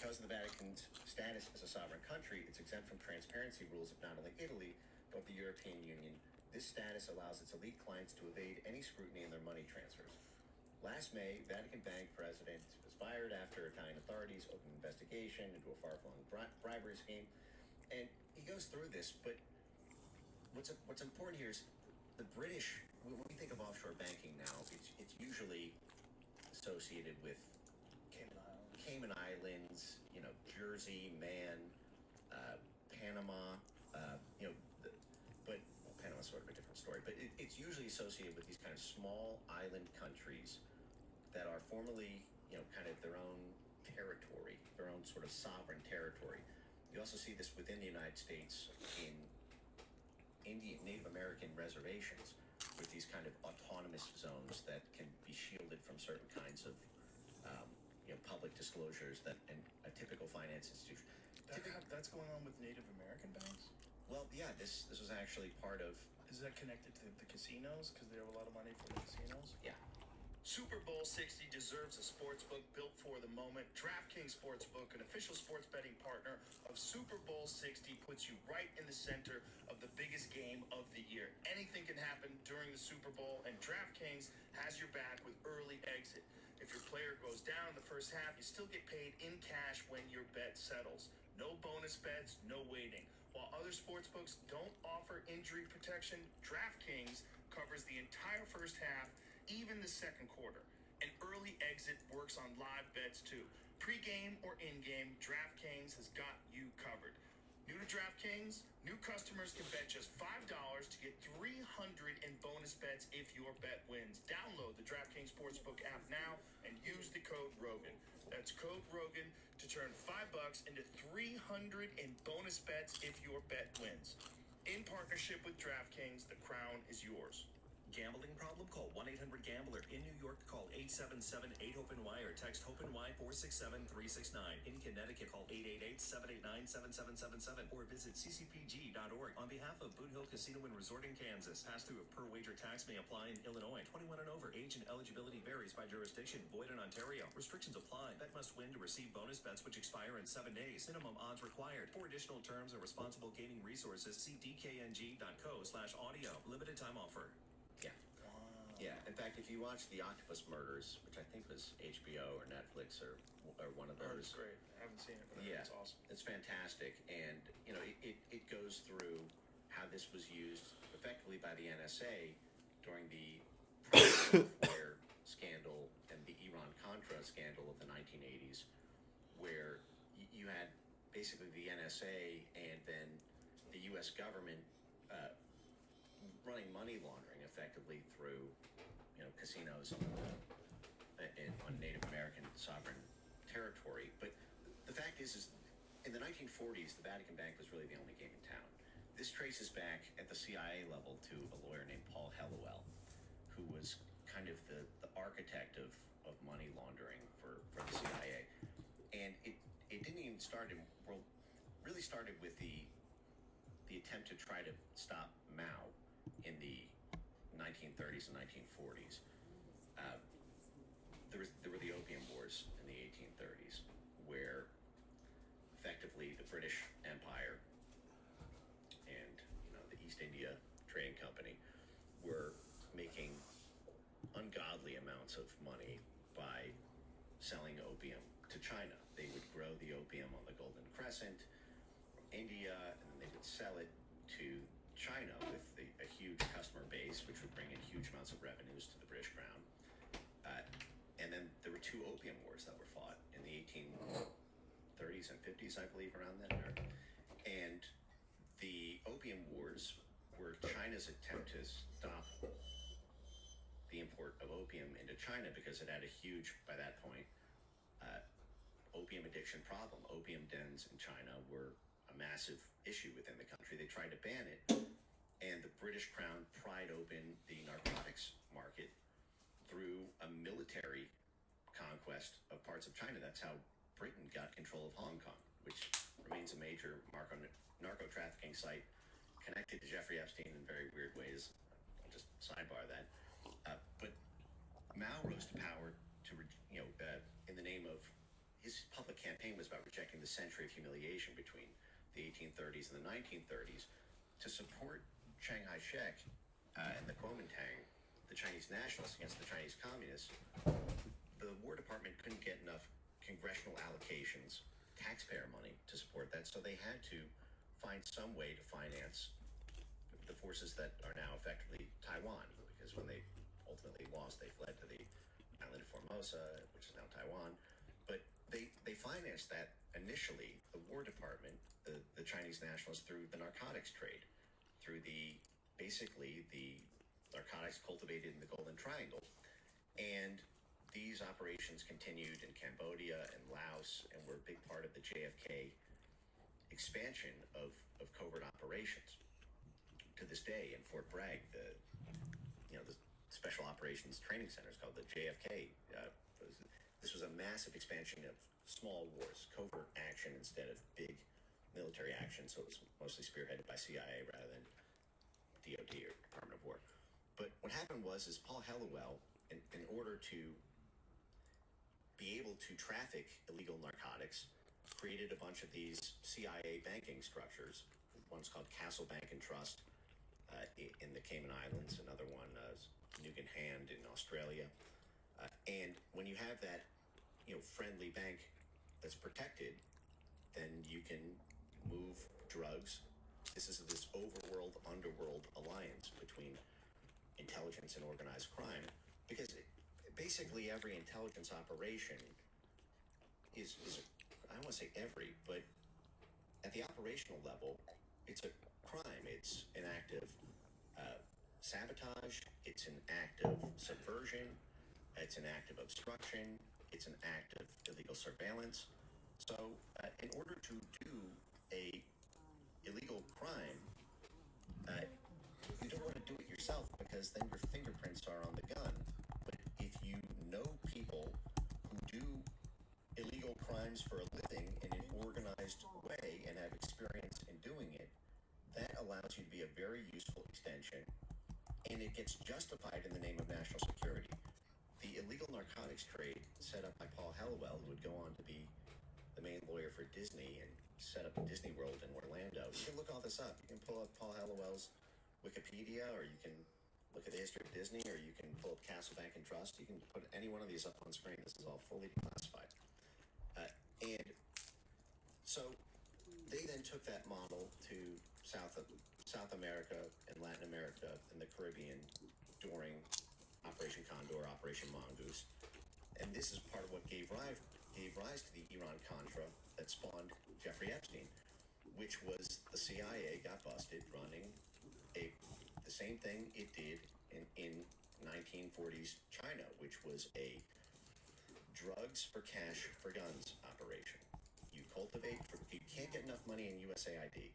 because of the Vatican's status as a sovereign country, it's exempt from transparency rules of not only Italy, but the European Union. This status allows its elite clients to evade any scrutiny in their money transfers. Last May, Vatican Bank president was fired after Italian authorities opened an investigation into a far-flung bribery scheme. And he goes through this, but what's important here is the British, when we think of offshore banking now, it's usually associated with Cayman Islands, Jersey, Man, Panama, but Panama's sort of a different story. But it's usually associated with these kind of small island countries that are formerly, kind of their own territory, their own sort of sovereign territory. You also see this within the United States in Indian, Native American reservations with these kind of autonomous zones that can be shielded from certain kinds of public disclosures that and a typical finance institution. That's going on with Native American banks? Well, yeah, this was actually part of... Is that connected to the casinos? Because they have a lot of money for the casinos? Yeah. Super Bowl 60 deserves a sportsbook built for the moment. DraftKings Sportsbook, an official sports betting partner of Super Bowl 60, puts you right in the center of the biggest game of the year. Anything can happen during the Super Bowl, and DraftKings has your back with early exit. If your player goes down in the first half, you still get paid in cash when your bet settles. No bonus bets, no waiting. While other sportsbooks don't offer injury protection, DraftKings covers the entire first half, even the second quarter. An early exit works on live bets too. Pre-game or in-game, DraftKings has got you covered. New to DraftKings, new customers can bet just $5 to get $300 in bonus bets if your bet wins. Download the DraftKings Sportsbook app now and use the code Rogan. That's code Rogan to turn $5 into $300 in bonus bets if your bet wins. In partnership with DraftKings, the crown is yours. Gambling problem? Call 1-800-GAMBLER. In New York, call 877-8-HOPE-NY or text HOPE-NY 467-369. In Connecticut, call 888-789-7777 or visit ccpg.org. On behalf of Boot Hill Casino and Resort in Kansas, pass-through of per-wager tax may apply in Illinois. 21 and over. Age and eligibility varies by jurisdiction. Void in Ontario. Restrictions apply. Bet must win to receive bonus bets which expire in 7 days. Minimum odds required. For additional terms and responsible gaming resources, see dkng.co/audio. Limited time offer. Yeah. Wow. Yeah. In fact, if you watch The Octopus Murders, which I think was HBO or Netflix or one of those. It's great. I haven't seen it, but yeah, it's awesome. It's fantastic. And, it goes through how this was used effectively by the NSA during the software scandal and the Iran-Contra scandal of the 1980s, where you had basically the NSA and then the U.S. government running money laundering effectively through, casinos on Native American sovereign territory. But the fact is in the 1940s, the Vatican Bank was really the only game in town. This traces back at the CIA level to a lawyer named Paul Helliwell, who was kind of the architect of money laundering for the CIA. And it didn't even start really started with the attempt to try to stop Mao in the 1930s and 1940s. There were the Opium Wars in the 1830s, where effectively the British Empire and the East India Trading Company were making ungodly amounts of money by selling opium to China. They would grow the opium on the Golden Crescent from India, and they would sell it to China with a huge customer base, which would bring in huge amounts of revenues to the British Crown. And then there were two opium wars that were fought in the 1830s and 50s, I believe, around then. And the opium wars were China's attempt to stop the import of opium into China because it had a huge, by that point, opium addiction problem. Opium dens in China were a massive issue within the country. They tried to ban it, and the British Crown pried open the narcotics market through a military conquest of parts of China. That's how Britain got control of Hong Kong, which remains a major narco-trafficking site connected to Jeffrey Epstein in very weird ways. I'll just sidebar that. But Mao rose to power to, in the name of his public campaign was about rejecting century of humiliation between the 1830s and the 1930s to support Chiang Kai-shek and the Kuomintang, the Chinese nationalists against the Chinese communists. The War Department couldn't get enough congressional allocations, taxpayer money to support that, so they had to find some way to finance the forces that are now effectively Taiwan, because when they ultimately lost, they fled to the island of Formosa, which is now Taiwan. But they financed that initially, the War Department, the Chinese nationalists, through the narcotics trade, through basically the narcotics cultivated in the Golden Triangle. And these operations continued in Cambodia and Laos and were a big part of the JFK expansion of covert operations. To this day, in Fort Bragg, the Special Operations Training Center is called the JFK. This was a massive expansion of small wars, covert action instead of big military action. So it was mostly spearheaded by CIA rather than DOD or Department of War. But what happened was Paul Helliwell, in order to be able to traffic illegal narcotics, created a bunch of these CIA banking structures. One's called Castle Bank and Trust in the Cayman Islands, another one Nugan Hand in Australia. And when you have that, friendly bank that's protected, then you can move drugs. This is this overworld, underworld alliance between intelligence and organized crime, because basically every intelligence operation is I don't want to say every, but at the operational level, it's a crime. It's an act of sabotage. It's an act of subversion. It's an act of obstruction. It's an act of illegal surveillance. So in order to do a illegal crime, you don't want to do it yourself, because then your fingerprints are on the gun. But if you know people who do illegal crimes for a living in an organized way and have experience in doing it, that allows you to be a very useful extension, and it gets justified in the name of national security. The illegal narcotics trade set up by Paul Helliwell, who would go on to be the main lawyer for Disney and set up a Disney World in Orlando. You can look all this up. You can pull up Paul Helliwell's Wikipedia, or you can look at the history of Disney, or you can pull up Castle Bank and Trust. You can put any one of these up on screen. This is all fully declassified. And so they then took that model to South America and Latin America and the Caribbean during Operation Condor, Operation Mongoose. And this is part of what gave rise to the Iran-Contra that spawned Jeffrey Epstein, which was the CIA got busted running the same thing it did in 1940s China, which was a drugs for cash for guns operation. You can't get enough money in USAID.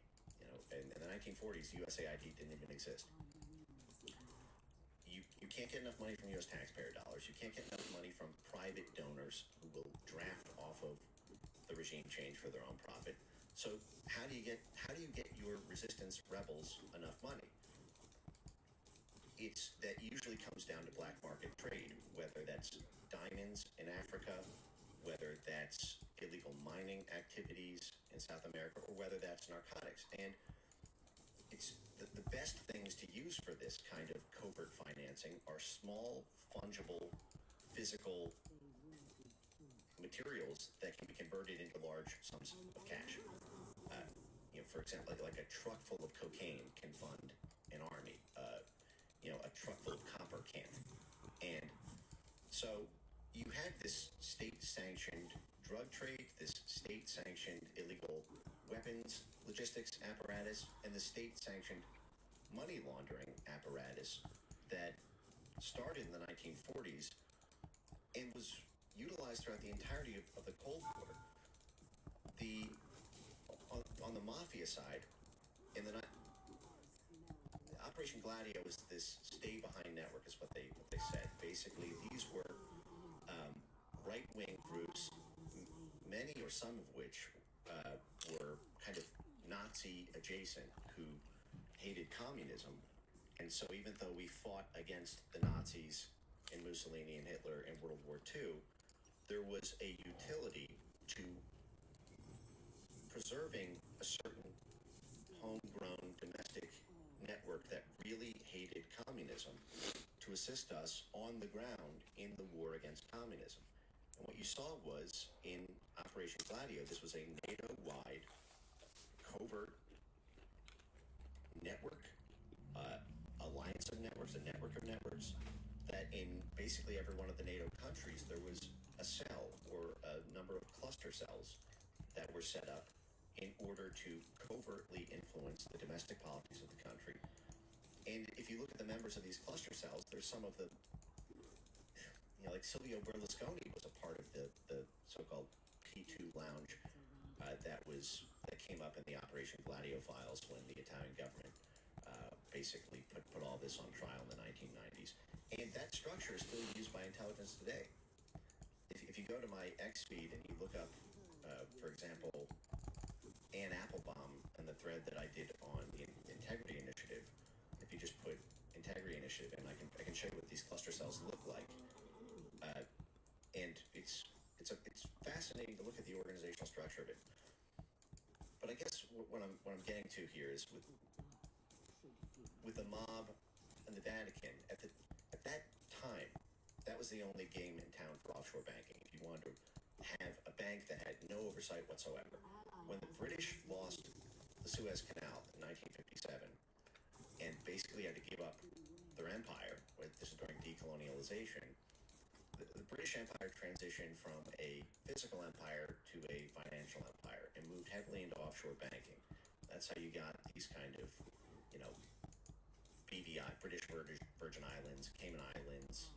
In the 1940s, USAID didn't even exist. You can't get enough money from U.S. taxpayer dollars. You can't get enough money from private donors who will draft off of the regime change for their own profit. So how do you get your resistance rebels enough money? That usually comes down to black market trade, whether that's diamonds in Africa, whether that's illegal mining activities in South America, or whether that's narcotics. And it's the best things to use for this kind of covert financing are small, fungible, physical materials that can be converted into large sums of cash. For example, like a truck full of cocaine can fund an army. A truck full of copper can't. And so you had this state-sanctioned drug trade, this state-sanctioned illegal weapons logistics apparatus, and the state-sanctioned money laundering apparatus that started in the 1940s and was utilized throughout the entirety of the Cold War. On the mafia side, Operation Gladio was this stay-behind network, is what they said. Basically, these were right-wing groups, many or some of which were kind of Nazi-adjacent, who hated communism. And so even though we fought against the Nazis and Mussolini and Hitler in World War II, there was a utility to preserving a certain homegrown domestic network that really hated communism to assist us on the ground in the war against communism. And what you saw was in Operation Gladio, this was a NATO-wide covert network, alliance of networks, a network of networks, that in basically every one of the NATO countries there was a cell or a number of cluster cells that were set up in order to covertly influence the domestic politics of the country. And if you look at the members of these cluster cells, there's some of the, like Silvio Berlusconi was a part of the so-called P2 lounge that came up in the Operation Gladio files when the Italian government basically put all this on trial in the 1990s. And that structure is still used by intelligence today. If you go to my X feed and you look up, for example, Ann Applebaum and the thread that I did on the Integrity Initiative, if you just put Integrity Initiative in, I can show you what these cluster cells look like. And it's fascinating to look at the organizational structure of it. But I guess what I'm getting to here is with the mob and the Vatican at that time, that was the only game in town for offshore banking. If you wanted to have a bank that had no oversight whatsoever, when the British lost the Suez Canal in 1957 and basically had to give up their empire, this is during decolonialization, the British Empire transitioned from a physical empire to a financial empire and moved heavily into offshore banking. That's how you got these kind of, BVI, British Virgin Islands, Cayman Islands,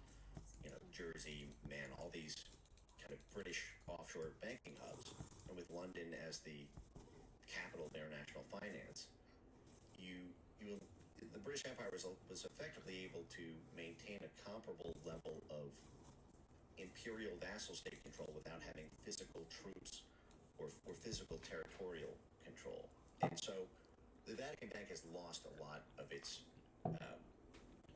Jersey, Man, all these kind of British offshore banking hubs. And with London as the capital of international finance, the British Empire was effectively able to maintain a comparable level of imperial vassal state control without having physical troops or physical territorial control. And so the Vatican Bank has lost a lot of its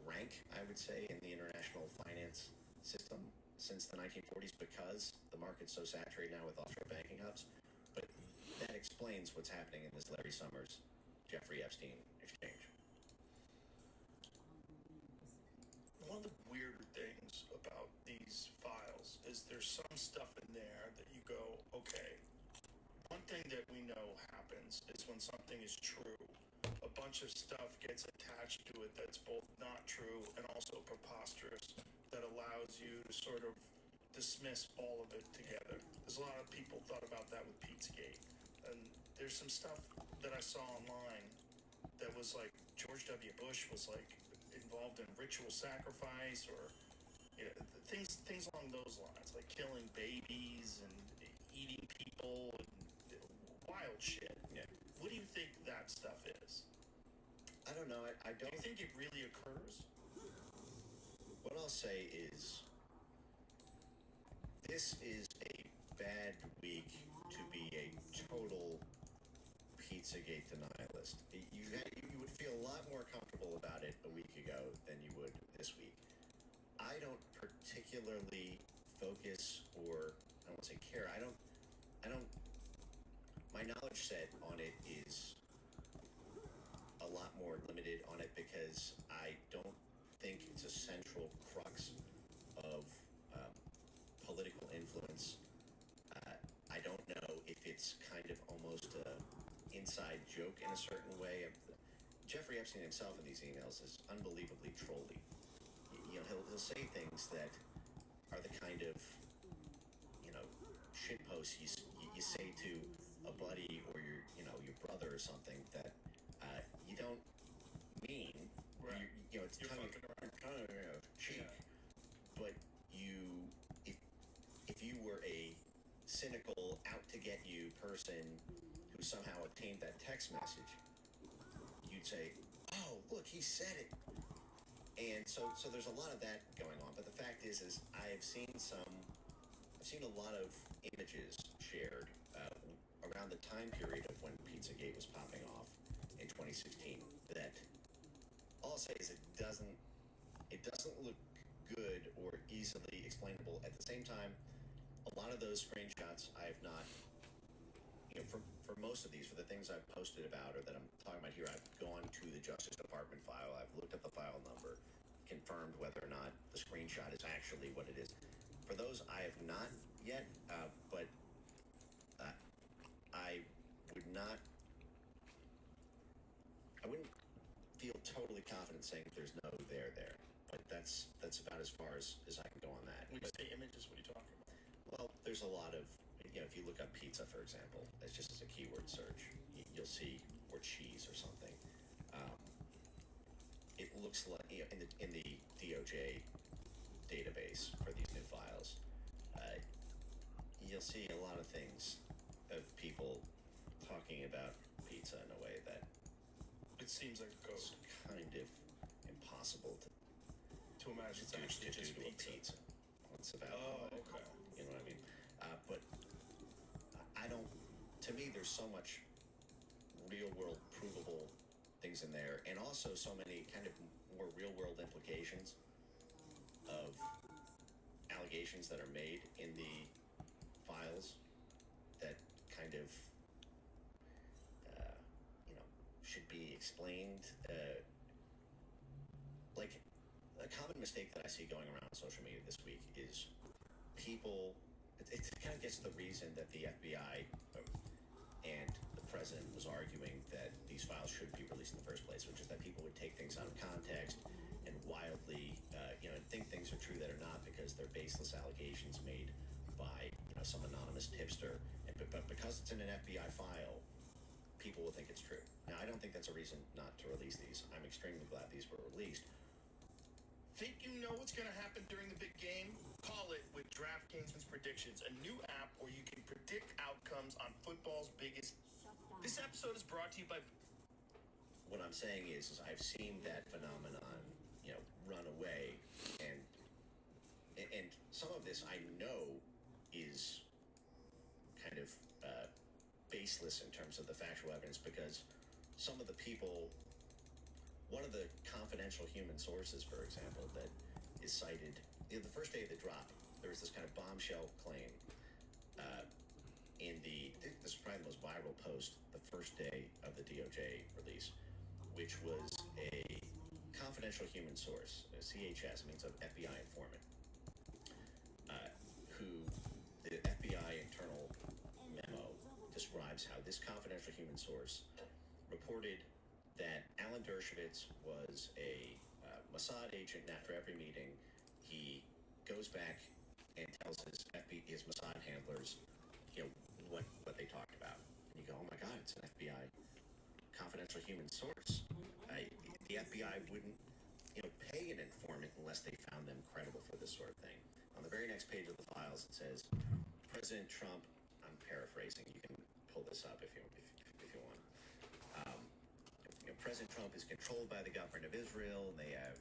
rank, I would say, in the international finance system since the 1940s because the market's so saturated now with offshore banking hubs. But that explains what's happening in this Larry Summers, Jeffrey Epstein exchange. One of the weirder things about these files is there's some stuff in there that you go, okay, one thing that we know happens is when something is true, a bunch of stuff gets attached to it that's both not true and also preposterous that allows you to sort of dismiss all of it together. There's a lot of people thought about that with Pizzagate. And there's some stuff that I saw online that was like George W. Bush was like involved in ritual sacrifice or things along those lines, like killing babies and eating people and wild shit. Yeah. What do you think that stuff is? I don't know. I don't. Do you think it really occurs? What I'll say is, this is a bad week to be a total Pizzagate denialist. You would feel a lot more comfortable about it a week ago than you would this week. I don't particularly focus, or I won't say care. I don't. My knowledge set on it is a lot more limited on it because I don't think it's a central crux of political influence. I don't know if it's kind of almost an inside joke in a certain way. Jeffrey Epstein himself in these emails is unbelievably trolly. He'll say things that are the kind of shit posts you say to a buddy or your brother or something that you don't mean. Right. It's You're kind fucking around. of cheap. Yeah. But if you were a cynical, out to get you person who somehow obtained that text message, you'd say, "Oh, look, he said it." And so there's a lot of that going on. But the fact is I've seen a lot of images shared around the time period of when Pizzagate was popping off in 2016 that all I'll say is it doesn't look good or easily explainable. At the same time, a lot of those screenshots I have not for most of these, for the things I've posted about or that I'm talking about here, I've gone to the Justice Department file. I've looked at the file number, confirmed whether or not the screenshot is actually what it is. For those, I have not yet, but I would not. I wouldn't feel totally confident saying there's no there there, but that's about as far as I can go on that. When you say images, what are you talking about? Well, there's a lot of, if you look up pizza, for example, that's just as a keyword search, you'll see, or cheese or something. It looks like, in the DOJ database for these new files, you'll see a lot of things of people talking about pizza in a way that It seems like a it's code kind of impossible to imagine it's actually to just do a pizza. pizza. It's about, Oh, okay. you know what I mean? But I don't. To me, there's so much real world provable things in there, and also so many kind of more real world implications of allegations that are made in the files that kind of should be explained. Like a common mistake that I see going around on social media this week is people. It kind of gets to the reason that the FBI and the president was arguing that these files shouldn't be released in the first place, which is that people would take things out of context and wildly, and think things are true that are not because they're baseless allegations made by some anonymous tipster. But because it's in an FBI file, people will think it's true. Now, I don't think that's a reason not to release these. I'm extremely glad these were released. Think you know what's going to happen during the big game? Call it with DraftKings Predictions, a new app where you can predict outcomes on football's biggest. This episode is brought to you by. What I'm saying is I've seen that phenomenon, run away, and some of this I know is kind of baseless in terms of the factual evidence, because some of the people, one of the confidential human sources, for example, that is cited, the first day of the drop, there was this kind of bombshell claim this is probably the most viral post the first day of the DOJ release, which was a confidential human source, a CHS, means an FBI informant, who the FBI internal memo describes how this confidential human source reported that Alan Dershowitz was a Mossad agent, and after every meeting, he goes back and tells his Mossad handlers, what they talked about. And you go, oh my God, it's an FBI confidential human source. The FBI wouldn't, pay an informant unless they found them credible for this sort of thing. On the very next page of the files, it says, President Trump, I'm paraphrasing, you can pull this up if you want. President Trump is controlled by the government of Israel. They have,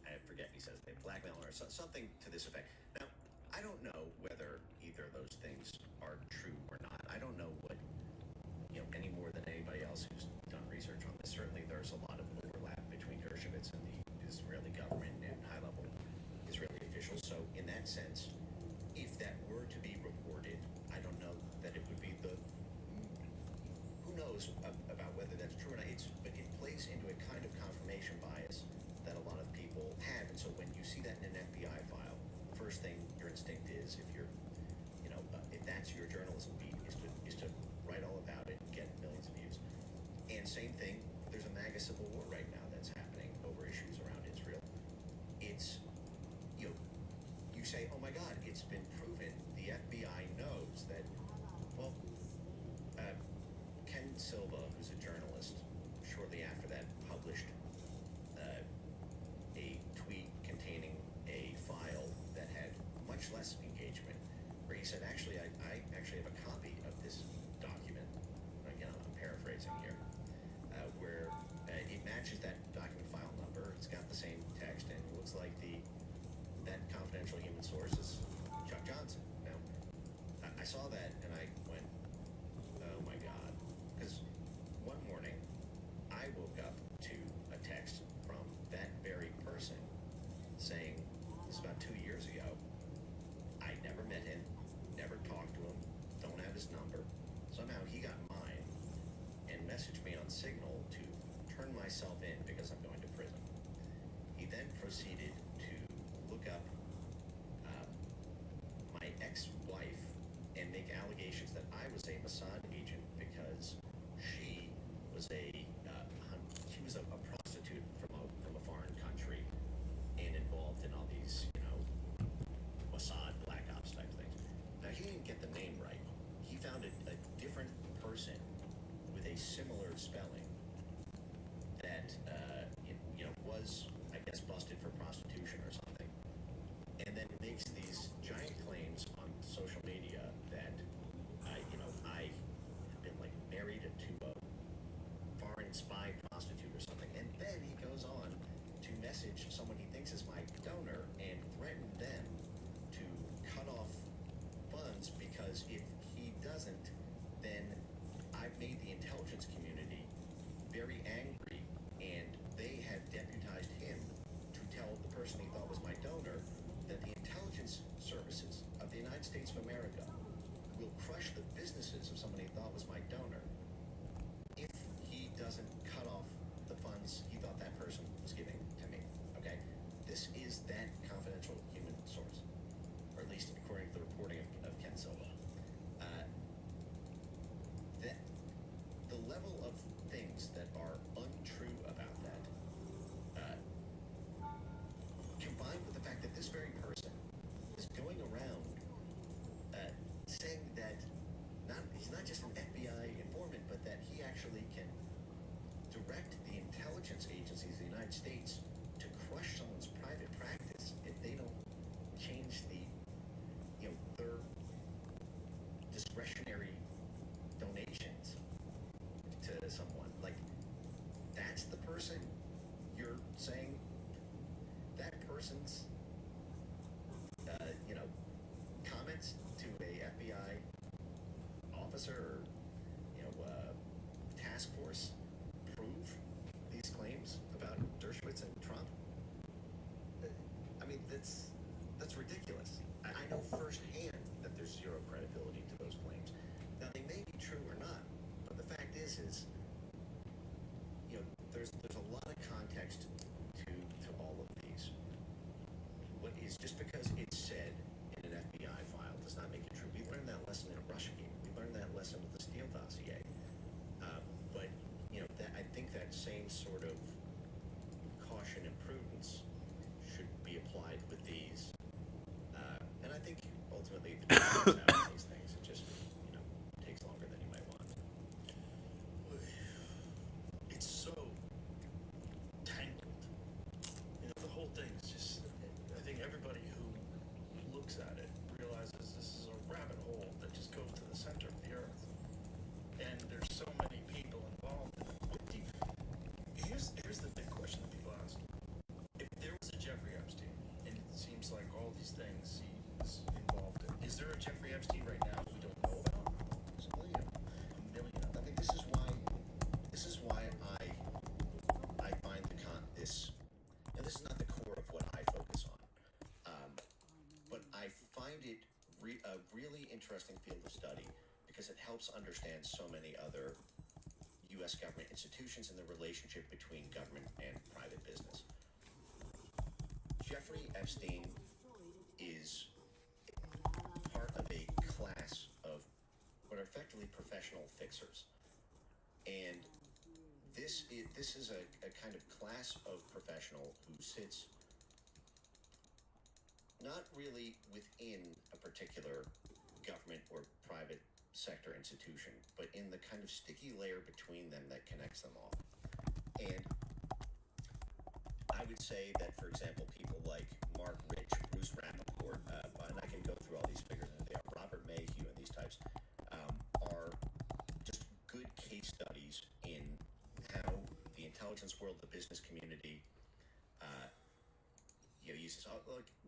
I forget, he says they blackmail or something to this effect. Now, I don't know whether either of those things are true or not. I don't know what, any more than anybody else who's done research on this. Certainly there's a lot of overlap between Dershowitz and the Israeli government and high-level Israeli officials. So in that sense, if that were to be reported, I don't know that it would be who knows about whether that's true or not. But it plays into a kind of confirmation bias that a lot of people have. And so when you see that in an FBI file, the first thing your instinct is, if you're, if that's your journalism beat, is to write all about it and get millions of views. And same thing, there's a MAGA civil war right now that's happening over issues around Israel. It's, you say, oh my God, it's been proven. The FBI knows that, well, Ken Silva, who's a journalist, shortly after that published a tweet containing a file that had much less engagement, where he said, actually, I actually have a copy of this document. Again, I'm paraphrasing here, where it matches that document file number. It's got the same text, and it looks like that confidential human source is Chuck Johnson. Now, I saw that, myself in because I'm going to prison. He then proceeded to look up my ex-wife and make allegations that I was a Mossad agent because she was a prostitute from a foreign country and involved in all these, Mossad black ops type things. Now, he didn't get the name right. He found a different person with a similar spelling that was, I guess, busted for prostitution or something, and then makes these giant claims on social media that I have been like married to a foreign spy prostitute or something, and then he goes on to message someone he thinks is my donor and threaten them to cut off funds because if he doesn't, then I've made the intelligence community very angry, and they have deputized him to tell the person he thought was my donor that the intelligence services of the United States of America will crush the businesses of somebody he thought was my donor if he doesn't cut off the funds he thought that person was giving to me. Okay? This is that confidential human source, or at least according to the reporting of Ken Silva. That the level of things that are untrue about that, combined with the fact that this very person is going around saying that he's not just an FBI informant, but that he actually can direct the intelligence agencies of the United States to crush someone's private practice if they don't change their discretionary donations to someone. Like, that's the person you're saying that person's comments to a FBI officer or task force prove these claims about Dershowitz and Trump? I mean, that's ridiculous. I know firsthand that there's zero credibility to those claims. Now, they may be true or not, but the fact is there's a lot of context to all of these. What is just because it's said in an FBI file does not make it true. We learned that lesson in a Russiagate. We learned that lesson with the Steele dossier. But I think that same sort of caution and prudence should be applied with these. And I think ultimately the truth is out of these things. It just takes longer than you might want. It's so tangled. The whole thing's just, I think everybody who looks at it realizes this is a rabbit hole that just goes to the center of the earth. And there's so many people involved in it. Here's the big question that people ask. If there was a Jeffrey Epstein, and it seems like all these things he was involved in, is there a Jeffrey Epstein right now we don't know about? There's a million. A million. I think this is why I find this, and this is not the core of what I focus on, but I find it a really interesting field of study because it helps understand so many other U.S. government institutions and the relationship between government and private business. Jeffrey Epstein is part of a class of what are effectively professional fixers. And this is a kind of class of professional who sits not really within a particular government or private sector institution, but in the kind of sticky layer between them that connects them all. And I would say that, for example, people like Mark Rich, Bruce Rappaport, and I can go through all these figures, and they are Robert Mayhew and these types, are just good case studies in how the intelligence world, the business community, uses.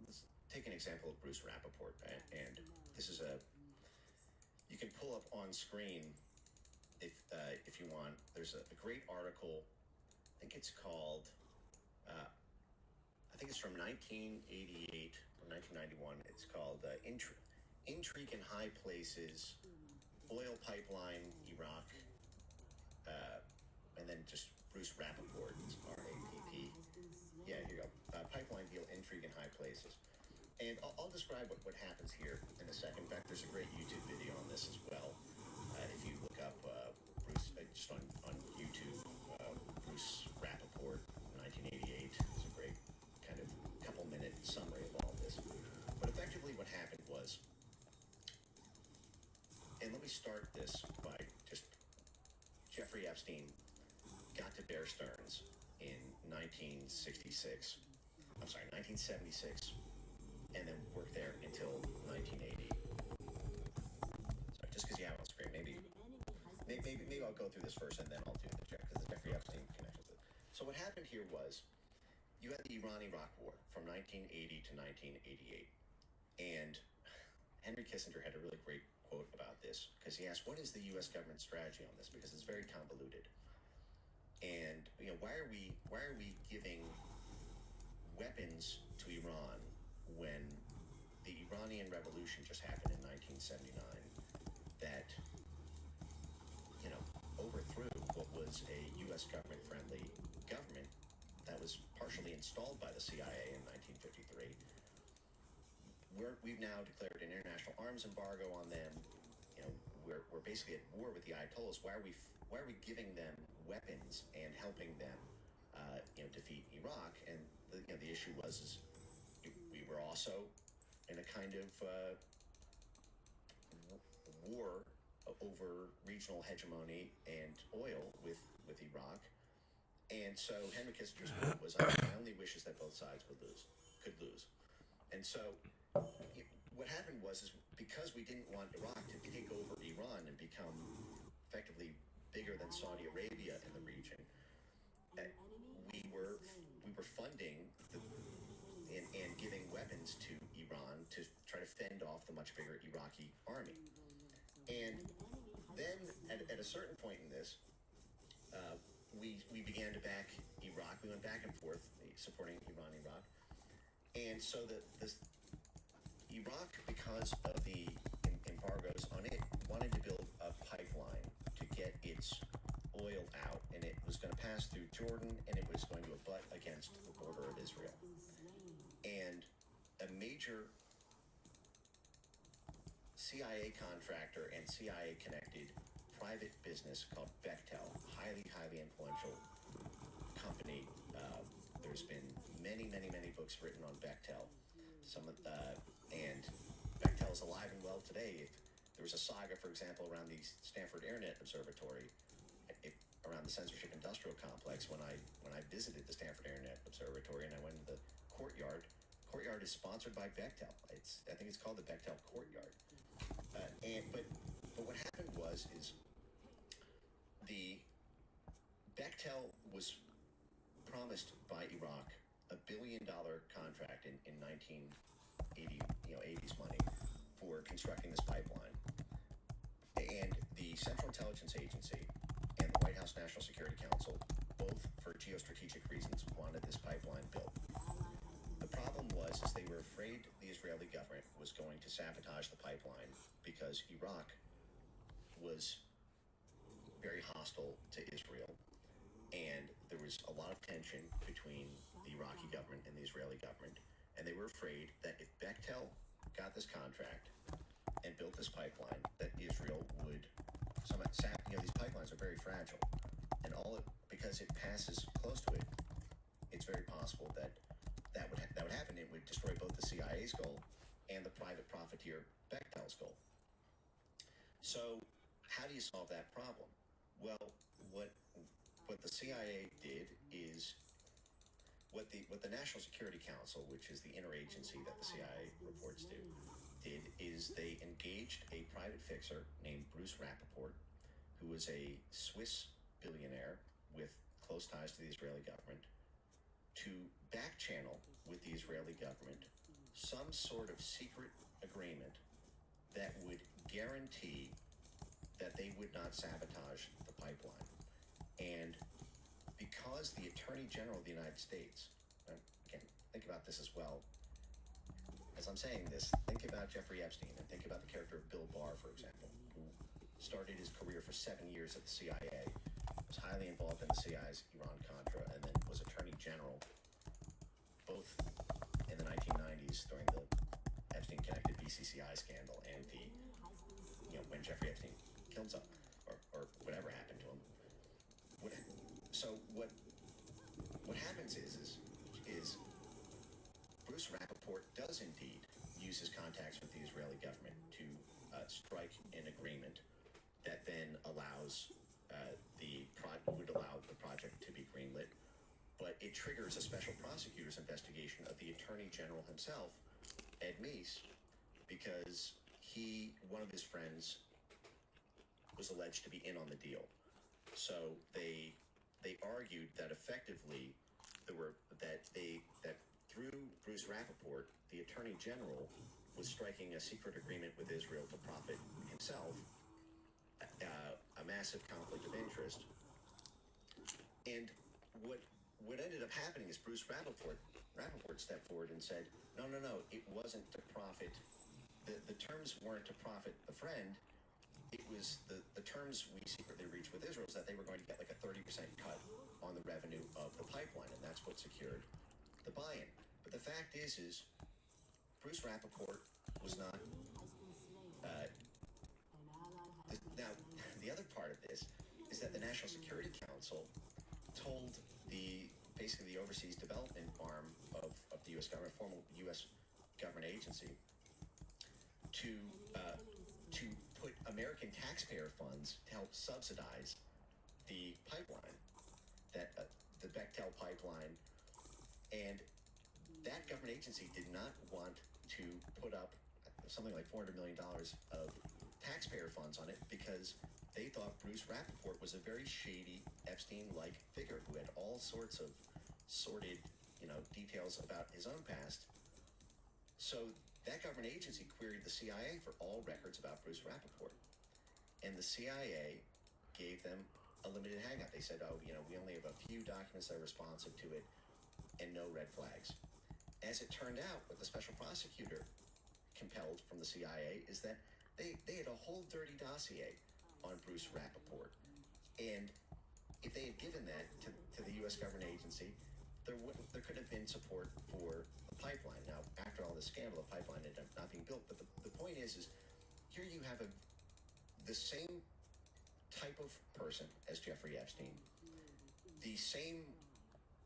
Let's take an example of Bruce Rappaport, and this is you can pull up on screen if you want. There's a great article. I think it's called. I think it's from 1988 or 1991. It's called Intrigue in High Places, Oil Pipeline, Iraq, and then just Bruce Rappaport, it's R-A-P-P. Yeah, here you go. Pipeline deal, intrigue in high places. And I'll describe what happens here in a second. In fact, there's a great YouTube video on this as well. If you look up Bruce, just on YouTube, Bruce Rappaport, 1988, it's a great kind of couple-minute summary of all this. But effectively what happened was, and let me start this by just, Jeffrey Epstein got to Bear Stearns in 1976, 1976, and then worked there until 1980. Sorry, just because you have it on screen, maybe I'll go through this first and then I'll do the Jeffrey Epstein connection. So what happened here was, you had the Iran-Iraq War from 1980 to 1988, and Henry Kissinger had a really great quote about this, because he asked, what is the U.S. government strategy on this? Because it's very convoluted. And why are we giving weapons to Iran when the Iranian Revolution just happened in 1979 that overthrew what was a U.S. government-friendly government that was partially installed by the CIA in 1953. We've now declared an international arms embargo on them. We're basically at war with the Ayatollahs. Why are we giving them weapons and helping them defeat Iraq? And the issue was we were also in a kind of war over regional hegemony and oil with Iraq. And so Henry Kissinger's quote was, my only wish is that both sides could lose. And so what happened was because we didn't want Iraq to take over Iran and become effectively bigger than Saudi Arabia in the region, we were funding and giving weapons to Iran to try to fend off the much bigger Iraqi army. And then at a certain point in this, we began to back Iraq. We went back and forth supporting Iran-Iraq. And so Iraq, because of the embargoes on it, wanted to build a pipeline to get its oil out, and it was going to pass through Jordan, and it was going to abut against the border of Israel. And a major CIA contractor and CIA-connected private business called Bechtel, highly influential company. There's been many books written on Bechtel. And Bechtel is alive and well today. If there was a saga, for example, around the Stanford Internet Observatory, around the censorship industrial complex, when I visited the Stanford Internet Observatory and I went to the courtyard. Courtyard is sponsored by Bechtel. I think it's called the Bechtel Courtyard. But what happened was the Bechtel was promised by Iraq $1 billion contract in 1980s money for constructing this pipeline. And the Central Intelligence Agency and the White House National Security Council, both for geostrategic reasons, wanted this pipeline built. The problem was they were afraid the Israeli government was going to sabotage the pipeline because Iraq was very hostile to Israel, and there was a lot of tension between the Iraqi government and the Israeli government, and they were afraid that if Bechtel got this contract and built this pipeline, that Israel would these pipelines are very fragile, and because it passes close to it, it's very possible that would happen. It would destroy both the CIA's goal and the private profiteer Bechtel's goal. So how do you solve that problem? Well, what the CIA did is what the National Security Council, which is the interagency that the CIA reports to, did is they engaged a private fixer named Bruce Rappaport, who was a Swiss billionaire with close ties to the Israeli government, to back channel with the Israeli government some sort of secret agreement that would guarantee that they would not sabotage the pipeline. And because the Attorney General of the United States, again, think about this as well. As I'm saying this, think about Jeffrey Epstein and think about the character of Bill Barr, for example, who started his career for 7 years at the CIA was highly involved in the CIA's Iran-Contra, and then was Attorney General, both in the 1990s during the Epstein-connected BCCI scandal and when Jeffrey Epstein killed himself, or whatever happened to him. What happens is Bruce Rappaport does indeed use his contacts with the Israeli government to strike an agreement that then would allow the project to be greenlit, but it triggers a special prosecutor's investigation of the Attorney General himself, Ed Meese, because one of his friends was alleged to be in on the deal. So they argued that effectively that through Bruce Rappaport, the Attorney General was striking a secret agreement with Israel to profit himself, a massive conflict of interest. And what ended up happening is Bruce Rappaport stepped forward and said, no, it wasn't to profit. The terms weren't to profit the friend. It was the terms we secretly reached with Israel is that they were going to get like a 30% cut on the revenue of the pipeline, and that's what secured the buy-in. But the fact is Bruce Rappaport was not. Now, the other part of this is that the National Security Council told basically the overseas development arm of the U.S. government, formal U.S. government agency, to put American taxpayer funds to help subsidize the pipeline, the Bechtel pipeline, and that government agency did not want to put up something like $400 million of taxpayer funds on it because they thought Bruce Rappaport was a very shady Epstein-like figure who had all sorts of sordid, details about his own past. So that government agency queried the CIA for all records about Bruce Rappaport. And the CIA gave them a limited hang-up. They said, we only have a few documents that are responsive to it and no red flags. As it turned out, what the special prosecutor compelled from the CIA is that they had a whole dirty dossier on Bruce Rappaport. And if they had given that to the U.S. government agency, there could have been support for the pipeline. Now, after all this scandal, the pipeline ended up not being built. But the point is here you have the same type of person as Jeffrey Epstein, the same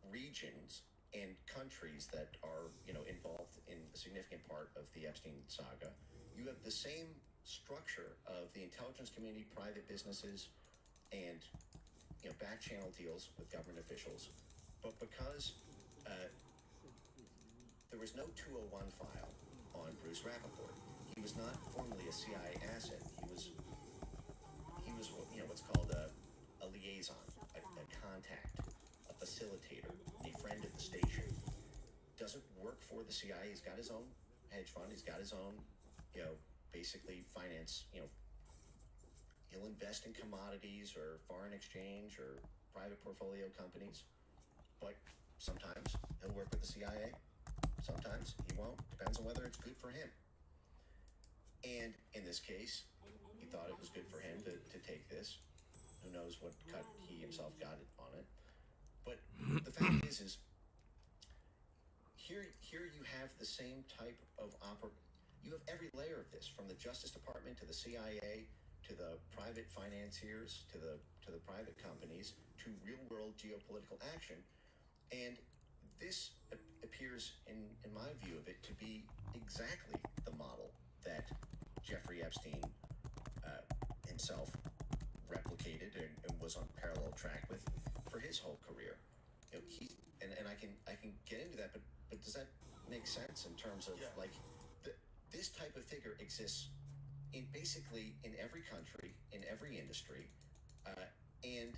regions and countries that are involved in a significant part of the Epstein saga. You have the same structure of the intelligence community, private businesses, and back channel deals with government officials. But because there was no 201 file on Bruce Rappaport, he was not formally a CIA asset. He was what's called a liaison, a contact, a facilitator, a friend of the station. Doesn't work for the CIA. He's got his own hedge fund. He's got his own, basically finance. He'll invest in commodities or foreign exchange or private portfolio companies. But sometimes he'll work with the CIA. Sometimes he won't. Depends on whether it's good for him. And in this case, he thought it was good for him to take this. Who knows what cut he himself got on it. But the fact is here you have the same type of you have every layer of this, from the Justice Department to the CIA to the private financiers to the private companies to real-world geopolitical action. And this appears, in my view of it, to be exactly the model that Jeffrey Epstein himself replicated and was on parallel track with for his whole career. And I can get into that, but does that make sense in terms of this type of figure exists basically in every country, in every industry, and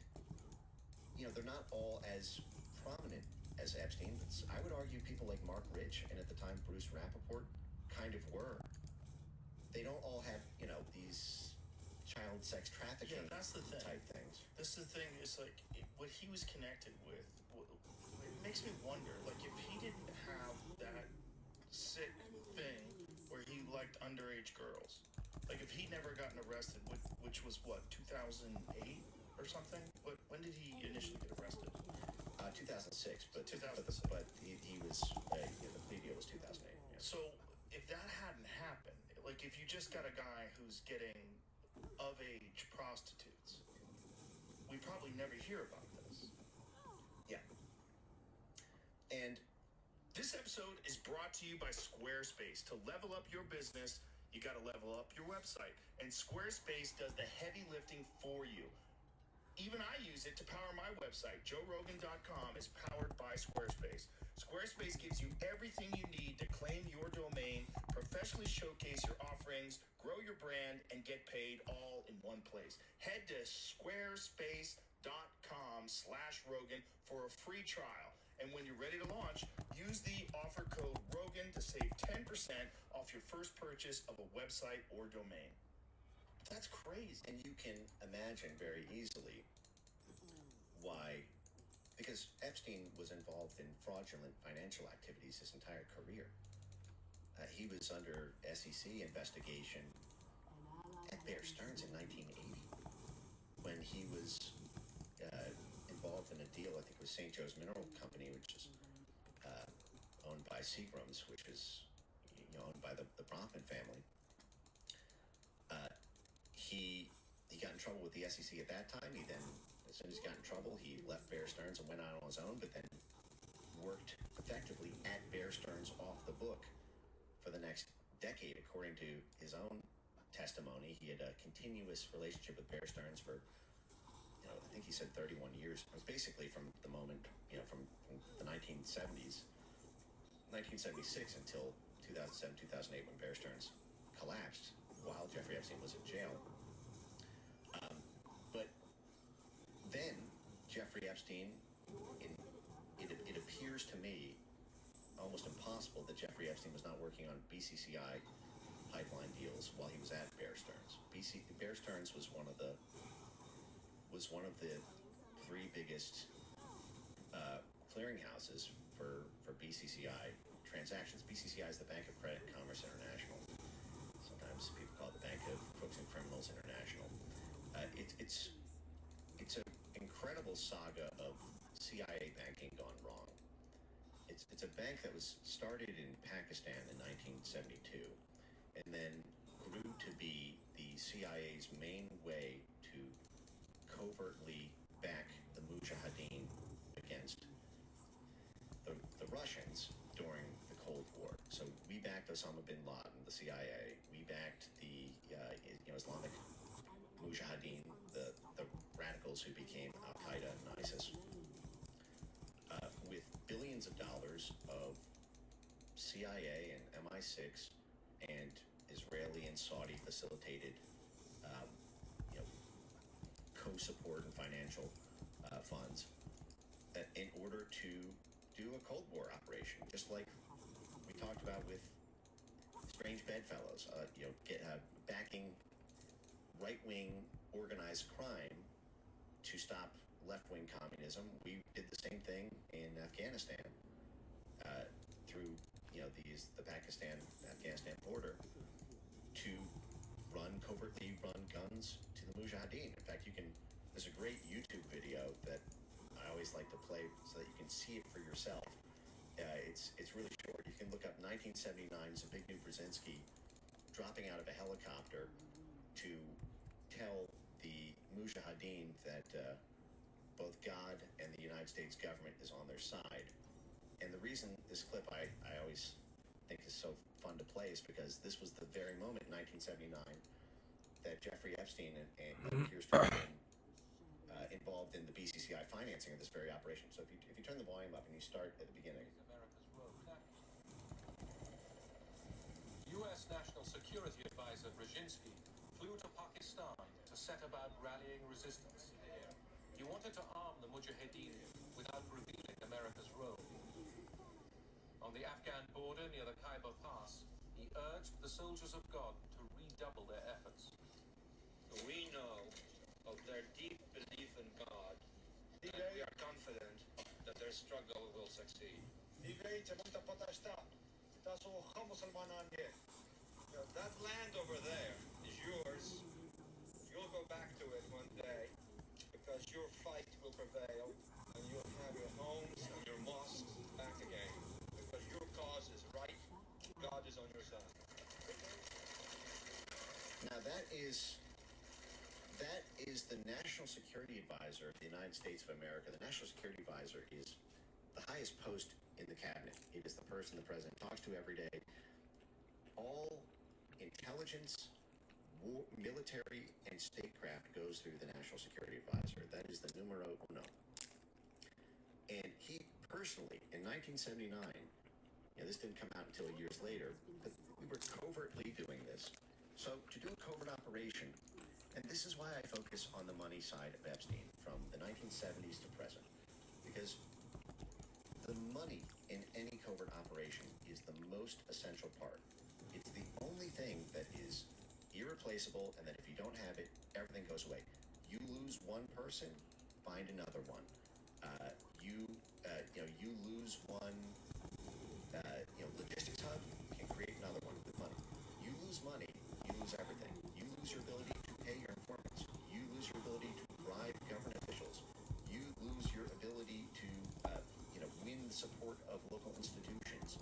they're not all as prominent as Epstein. I would argue people like Mark Rich and at the time Bruce Rappaport kind of were. They don't all have these child sex trafficking that's the thing. type things. This is the thing. Is like what he was connected with. It makes me wonder. Like if he didn't have that sick thing where he liked underage girls. Like if he'd never gotten arrested, which was what 2008 or or something? When did he initially get arrested? 2006, but 2006. but he was the plea deal was 2008. Yeah. So if that hadn't happened, like if you just got a guy who's getting of age prostitutes, we probably never hear about this. Yeah. And This episode is brought to you by Squarespace. To level up your business, you got to level up your website. And Squarespace does the heavy lifting for you. Even I use it to power my website. JoeRogan.com is powered by Squarespace. Squarespace gives you everything you need to claim your domain, professionally showcase your offerings, grow your brand, and get paid all in one place. Head to squarespace.com/Rogan for a free trial. And when you're ready to launch, use the offer code ROGAN to save 10% off your first purchase of a website or domain. That's crazy. and you can imagine very easily why, because Epstein was involved in fraudulent financial activities his entire career. He was under SEC investigation at Bear Stearns in 1980 when he was involved in a deal. I think it was St. Joe's Mineral Company, which is owned by Seagrams, which is owned by the Bronfman family. He got in trouble with the SEC at that time. He then, as soon as he got in trouble, he left Bear Stearns and went out on his own, but then worked effectively at Bear Stearns off the book for the next decade, according to his own testimony. He had a continuous relationship with Bear Stearns for, I think he said 31 years. It was basically from the moment, from the 1970s, 1976 until 2007, 2008, when Bear Stearns collapsed while Jeffrey Epstein was in jail. But then Jeffrey Epstein, it appears to me almost impossible that Jeffrey Epstein was not working on BCCI pipeline deals while he was at Bear Stearns. Bear Stearns was one of the three biggest clearinghouses for BCCI transactions. BCCI is the Bank of Credit and Commerce International. Sometimes people call it the Bank of Crooks and Criminals International. It's an incredible saga of CIA banking gone wrong. It's a bank that was started in Pakistan in 1972 and then grew to be the CIA's main way to covertly back the Mujahideen against the Russians during the Cold War. So we backed Osama bin Laden, the CIA. We backed the Islamic Mujahideen, the radicals who became Al-Qaeda and ISIS, with billions of dollars of CIA and MI6 and Israeli and Saudi facilitated co-support and financial funds in order to do a Cold War operation, just like we talked about with strange bedfellows, backing right-wing organized crime to stop left-wing communism. We did the same thing in Afghanistan through the Pakistan-Afghanistan border to covertly run guns to the Mujahideen. In fact, there's a great YouTube video that I always like to play so that you can see it for yourself. It's really short. You can look up 1979 Zbigniew Brzezinski dropping out of a helicopter to tell the Mujahideen that both God and the United States government is on their side. And the reason this clip I always think is so fun to play is because this was the very moment in 1979 that Jeffrey Epstein appears to have been involved in the BCCI financing of this very operation. So if you turn the volume up and you start at the beginning. U.S. National Security Advisor Brzezinski flew to Pakistan to set about rallying resistance. He wanted to arm the Mujahideen without revealing America's role. On the Afghan border near the Khyber Pass, he urged the soldiers of God to redouble their efforts. We know of their deep belief in God, and we are confident that their struggle will succeed. That land over there is yours. You'll go back to it one day because prevail, and you'll have your homes and your mosques back again. Because your cause is right, God is on your side. Now that is the National Security Advisor of the United States of America. The National Security Advisor is the highest post in the cabinet. It is the person the president talks to every day. All intelligence, war, military, and statecraft goes through the National Security Advisor. That is the numero uno. And he personally, in 1979, this didn't come out until years later, but we were covertly doing this. So to do a covert operation, and this is why I focus on the money side of Epstein from the 1970s to present, because the money in any covert operation is the most essential part. It's the only thing that is irreplaceable, and that if you don't have it, everything goes away. You lose one person, find another one. You lose one logistics hub, you can create another one with money. You lose money, you lose everything. You lose your ability to pay your informants. You lose your ability to bribe government officials. You lose your ability to win the support of local institutions.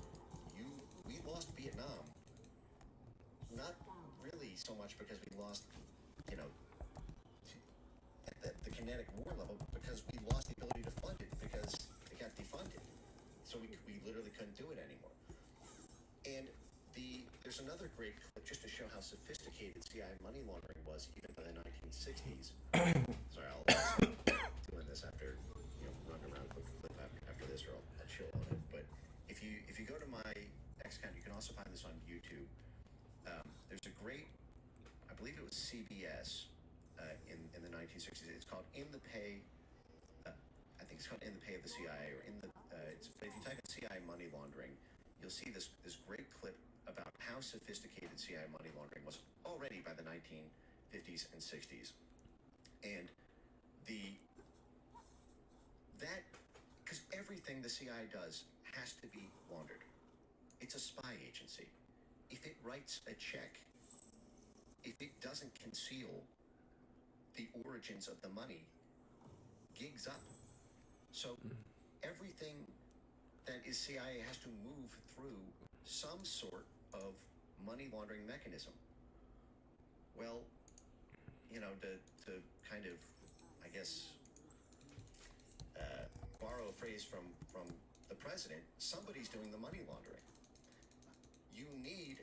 We lost Vietnam, not really so much because we lost at the kinetic war level, but because we lost the ability to fund it because it got defunded. So we literally couldn't do it anymore. And there's another great clip just to show how sophisticated CIA money laundering was even by the 1960s. Sorry, I'll stop doing this after running around quick clip after this, or I'll chill on it. But if you go to my X account, you can also find this on YouTube. There's a great, I believe it was CBS in the 1960s. It's called In the Pay. I think it's called In the Pay of the CIA, or if you type in CIA money laundering, you'll see this great clip about how sophisticated CIA money laundering was already by the 1950s and 60s. And because everything the CIA does has to be laundered. It's a spy agency. If it writes a check, if it doesn't conceal the origins of the money, gigs up. So everything that is CIA has to move through some sort of money laundering mechanism. Well, to kind of, I guess, borrow a phrase from the president, somebody's doing the money laundering. You need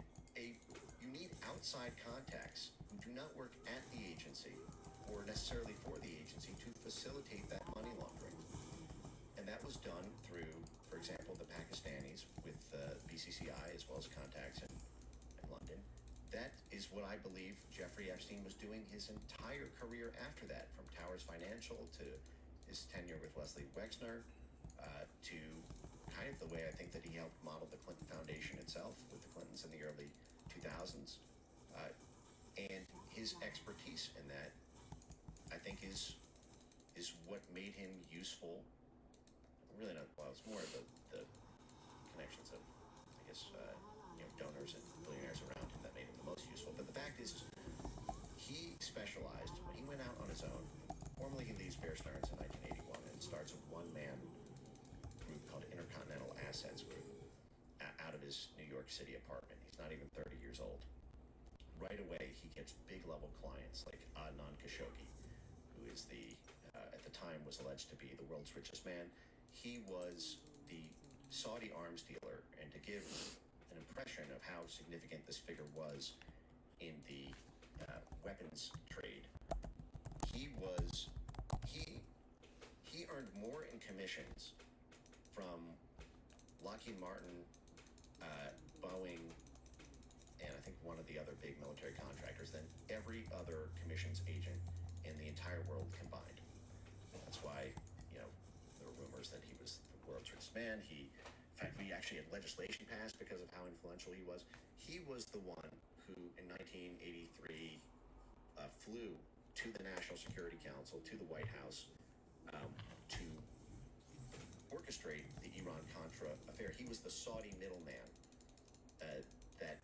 outside contacts who do not work at the agency or necessarily for the agency to facilitate that money laundering. And that was done through, for example, the Pakistanis with BCCI as well as contacts in London. That is what I believe Jeffrey Epstein was doing his entire career after that, from Towers Financial to his tenure with Leslie Wexner, to kind of the way I think that he helped model the Clinton Foundation itself with the Clintons in the early 2000s. And his expertise in that, I think, is what made him useful. Really not, well, it's more of the connections of, I guess, donors and billionaires around him that made him the most useful. But the fact is, he specialized, when he went out on his own, formally he leaves Bear Stearns in 1981 and starts a one-man group called Intercontinental Assets Group out of his New York City apartment. He's not even 30 years old. Right away, he gets big-level clients like Adnan Khashoggi, who is at the time was alleged to be the world's richest man. He was the Saudi arms dealer, and to give an impression of how significant this figure was in the weapons trade, he earned more in commissions from Lockheed Martin, Boeing, and I think one of the other big military contractors than every other commissions agent in the entire world combined. That's why, there were rumors that he was the world's richest man. In fact, we actually had legislation passed because of how influential he was. He was the one who, in 1983, flew to the National Security Council, to the White House, to orchestrate the Iran-Contra affair. He was the Saudi middleman that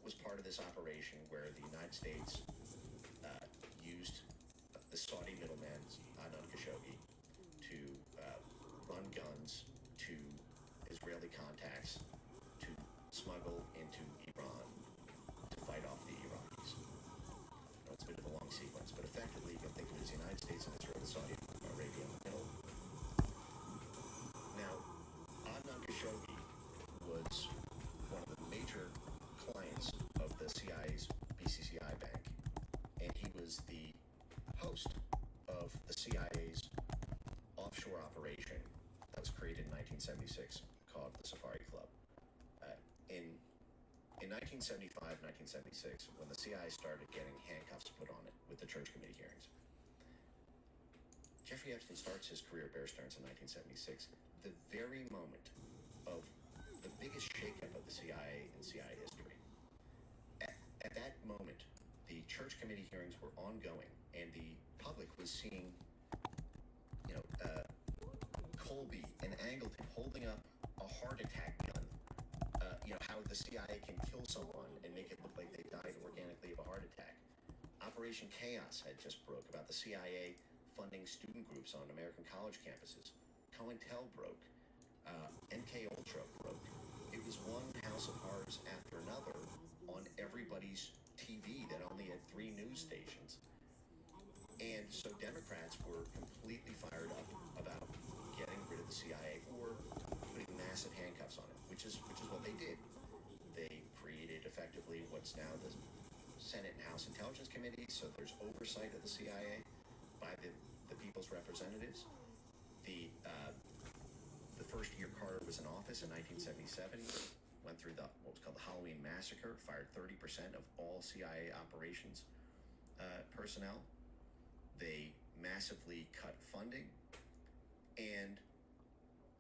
was part of this operation where the United States used the Saudi middleman, Adnan Khashoggi, most of the CIA's offshore operation that was created in 1976 called the Safari Club. In 1975, 1976, when the CIA started getting handcuffs put on it with the Church Committee hearings, Jeffrey Epstein starts his career at Bear Stearns in 1976, the very moment of the biggest shakeup of the CIA in CIA history. At that moment, the Church Committee hearings were ongoing, and the public was seeing, Colby and Angleton holding up a heart attack gun. How the CIA can kill someone and make it look like they died organically of a heart attack. Operation Chaos had just broke about the CIA funding student groups on American college campuses. COINTEL broke. MK Ultra broke. It was one house of horrors after another on everybody's TV that only had 3 news stations. And so Democrats were completely fired up about getting rid of the CIA or putting massive handcuffs on it, which is what they did. They created effectively what's now the Senate and House Intelligence Committees, so there's oversight of the CIA by the people's representatives. The first year Carter was in office in 1977, went through what was called the Halloween Massacre, fired 30% of all CIA operations personnel. They massively cut funding. And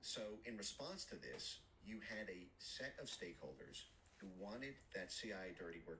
so in response to this, you had a set of stakeholders who wanted that CIA dirty work